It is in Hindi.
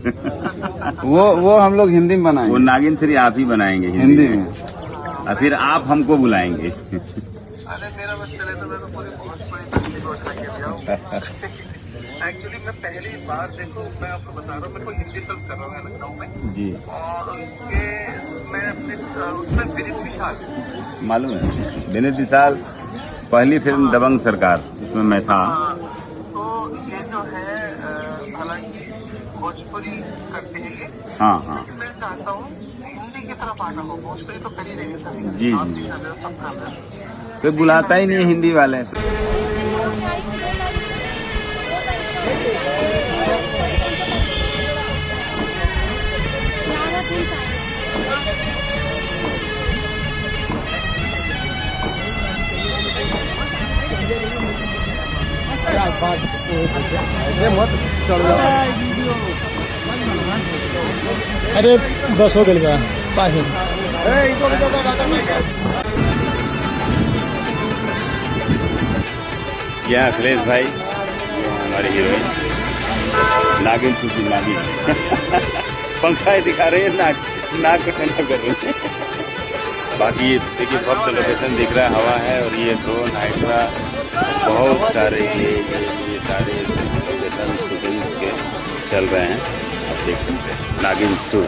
वो हम लोग हिंदी में बनाएंगे। वो नागिन 3 आप ही बनाएंगे हिंदी में, और फिर आप हमको बुलाएंगे। अरे मेरा बस चले तो मैं तो पूरी भोजपुरी को उठा के ले आऊं। एक्चुअली मैं पहली बार देखो मैं आपको बता रहा हूँ, मैं कोई हिंदी फिल्म कर रहा हूँ लखनऊ में जी और उसके मैं अपने उसमें विनीत विशाल मालूम है, विनीत विशाल पहली फिल्म दबंग सरकार, उसमें मैं था। तो ये जो है हालांकि भोजपुरी करते हैं ये, हाँ हाँ लेकिन मैं चाहता हूँ हिंदी की तरफ आना हो। भोजपुरी तो कर ही रहे हैं सभी, जी आप जी, भी कर रहे हो, सब कर रहे हो। कोई बुलाता ही नहीं है हिंदी वाले। अरे बस हो गया 5 मिनट। क्या अखिलेश भाई, हमारे हीरोइन नागिन सुशी नागिन पंखा दिखा रहे हैं, नाक को ठंडा कर रहे हैं। बाकी ये देखिए बहुत लोकेशन दिख रहा है, हवा है, और ये ड्रोन हाइड्रा बहुत सारे ये सारे लोकेशन शूटिंग के चल रहे हैं। आप देख सकते हैं नागिन 2।